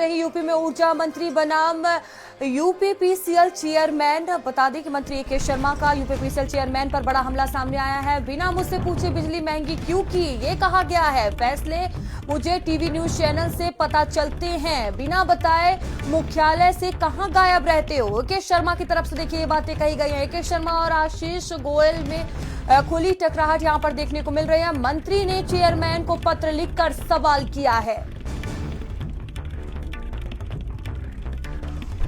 रही यूपी में ऊर्जा मंत्री बनाम यूपीपीसीएल चेयरमैन। बता दें कि मंत्री ए.के. शर्मा का यूपीपीसीएल चेयरमैन पर बड़ा हमला सामने आया है। बिना मुझसे पूछे बिजली महंगी क्यों की, ये कहा गया है। फैसले मुझे टीवी न्यूज चैनल से पता चलते हैं, बिना बताए मुख्यालय से कहां गायब रहते हो। ए.के. शर्मा की तरफ से देखिए ये बातें कही गई हैं। ए.के. शर्मा और आशीष गोयल में खुली टकराहट यहां पर देखने को मिल रही है। मंत्री ने चेयरमैन को पत्र लिखकर सवाल किया है।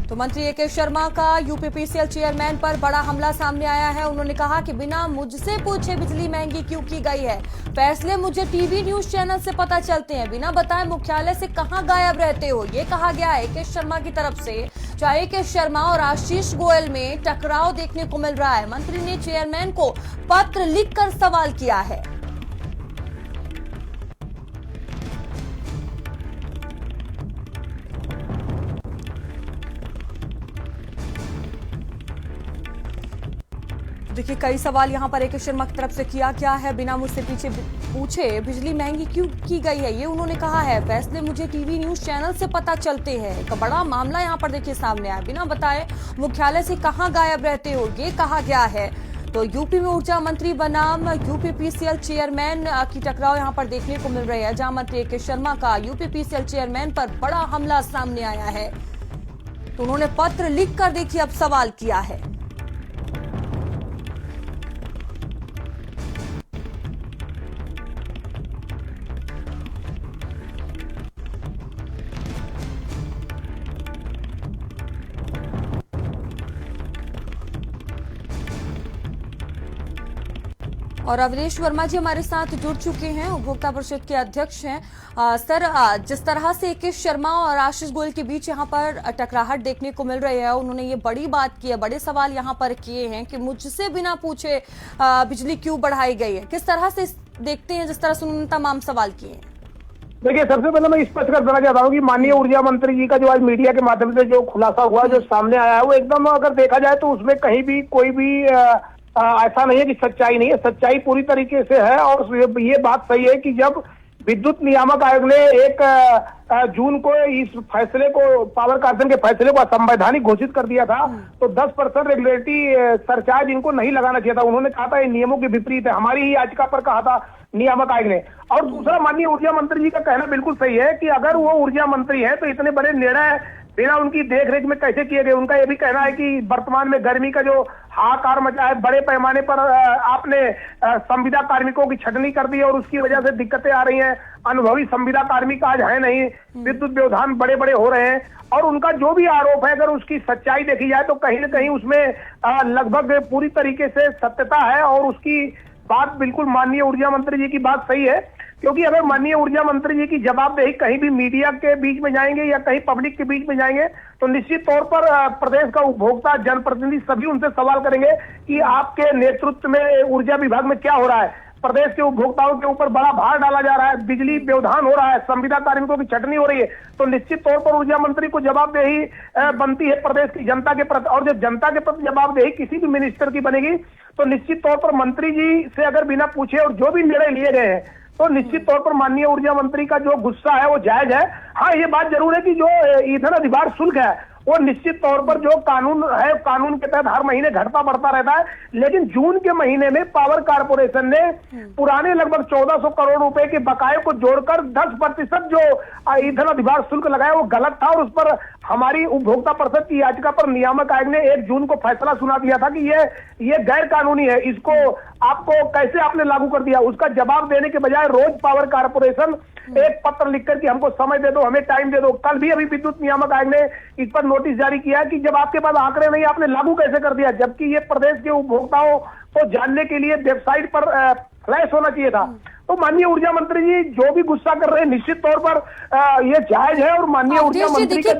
तो मंत्री ए.के. शर्मा का यूपीपीसीएल चेयरमैन पर बड़ा हमला सामने आया है। उन्होंने कहा कि बिना मुझसे पूछे बिजली महंगी क्यों की गई है। फैसले मुझे टीवी न्यूज चैनल से पता चलते हैं, बिना बताए मुख्यालय से कहां गायब रहते हो, ये कहा गया है ए.के. शर्मा की तरफ से। चाहे ए.के. शर्मा और आशीष गोयल में टकराव देखने को मिल रहा है। मंत्री ने चेयरमैन को पत्र लिखकर सवाल किया है। देखिए कई सवाल यहां पर ए.के. शर्मा की तरफ से किया क्या है। बिना मुझसे पीछे पूछे बिजली महंगी क्यों की गई है, ये उन्होंने कहा है। फैसले मुझे टीवी न्यूज चैनल से पता चलते हैं। एक बड़ा मामला यहां पर देखिए सामने आया। बिना बताए मुख्यालय से कहां गायब रहते हो, ये कहा गया है। तो यूपी में ऊर्जा मंत्री बनाम यूपीपीसीएल चेयरमैन की टकराव यहां पर देखने को मिल रही है, जहां मंत्री ए.के. शर्मा का यूपीपीसीएल चेयरमैन पर बड़ा हमला सामने आया है। तो उन्होंने पत्र लिखकर देखिए अब सवाल किया है। और अवनीश वर्मा जी हमारे साथ जुड़ चुके हैं, उपभोक्ता परिषद के अध्यक्ष हैं। सर, जिस तरह से ए.के. शर्मा और आशीष गोयल के बीच यहां पर टकराहट देखने को मिल रही है, उन्होंने ये बड़ी बात की है, बड़े सवाल यहां पर किए हैं कि मुझसे बिना पूछे बिजली क्यों बढ़ाई गई है। किस तरह से देखते हैं जिस तरह से उन्होंने तमाम सवाल किए हैं? देखिए, सबसे पहले मैं स्पष्ट कर देना चाहता हूँ कि माननीय ऊर्जा मंत्री जी का जो आज मीडिया के माध्यम से जो खुलासा हुआ, जो सामने आया है, वो एकदम अगर देखा जाए तो उसमें कहीं भी कोई भी ऐसा नहीं है कि सच्चाई नहीं है। सच्चाई पूरी तरीके से है। और ये बात सही है कि जब विद्युत नियामक आयोग ने 1 जून को इस फैसले को, पावर कॉर्पोरेशन के फैसले को असंवैधानिक घोषित कर दिया था, तो 10% रेगुलेटरी सरचार्ज इनको नहीं लगाना चाहिए था। उन्होंने कहा था ये नियमों के विपरीत है, हमारी ही याचिका पर कहा था नियामक आयोग ने। और दूसरा, माननीय ऊर्जा मंत्री जी का कहना बिल्कुल सही है कि अगर वो ऊर्जा मंत्री है तो इतने बड़े निर्णय बिना उनकी देखरेख में कैसे किए गए। उनका ये भी कहना है कि वर्तमान में गर्मी का जो हाहाकार मचा है, बड़े पैमाने पर आपने संविदा कार्मिकों की छटनी कर दी और उसकी वजह से दिक्कतें आ रही हैं। अनुभवी संविदा कार्मिक आज है नहीं, विद्युत व्यवधान बड़े बड़े हो रहे हैं। और उनका जो भी आरोप है, अगर उसकी सच्चाई देखी जाए तो कहीं न कहीं उसमें लगभग पूरी तरीके से सत्यता है। और उसकी बात बिल्कुल माननीय ऊर्जा मंत्री जी की बात सही है, क्योंकि अगर माननीय ऊर्जा मंत्री जी की जवाबदेही कहीं भी मीडिया के बीच में जाएंगे या कहीं पब्लिक के बीच में जाएंगे तो निश्चित तौर पर प्रदेश का उपभोक्ता, जनप्रतिनिधि सभी उनसे सवाल करेंगे कि आपके नेतृत्व में ऊर्जा विभाग में क्या हो रहा है। प्रदेश के उपभोक्ताओं के ऊपर बड़ा भार डाला जा रहा है, बिजली व्यवधान हो रहा है, संविदा कार्मिकों की छटनी हो रही है। तो निश्चित तौर पर ऊर्जा मंत्री को जवाबदेही बनती है प्रदेश की जनता के प्रति। और जब जनता के प्रति जवाबदेही किसी भी मिनिस्टर की बनेगी तो निश्चित तौर पर मंत्री जी से अगर बिना पूछे और जो भी निर्णय लिए गए हैं तो निश्चित तौर पर माननीय ऊर्जा मंत्री का जो गुस्सा है वो जायज है। हाँ, ये बात जरूर है कि जो ईंधन अधिभार शुल्क है वो निश्चित तौर पर जो कानून है, कानून के तहत हर महीने घटता बढ़ता रहता है। लेकिन जून के महीने में पावर कॉर्पोरेशन ने पुराने लगभग 1400 करोड़ रुपए के बकाये को जोड़कर 10% जो ईंधन अधिभार शुल्क लगाया वो गलत था। और उस पर हमारी उपभोक्ता परिषद की याचिका पर नियामक आयोग ने 1 जून को फैसला सुना दिया था कि ये गैर कानूनी है, इसको आपको कैसे आपने लागू कर दिया। उसका जवाब देने के बजाय रोज पावर कॉर्पोरेशन एक पत्र लिखकर कि हमको समय दे दो, हमें टाइम दे दो। कल भी अभी विद्युत नियामक आयोग ने इस पर नोटिस जारी किया कि जब आपके पास आंकड़े नहीं, आपने लागू कैसे कर दिया, जबकि ये प्रदेश के उपभोक्ताओं को जानने के लिए वेबसाइट पर फ्लैश होना चाहिए था। तो माननीय ऊर्जा मंत्री जी जो भी गुस्सा कर रहे हैं निश्चित तौर पर ये जायज है। और माननीय ऊर्जा मंत्री का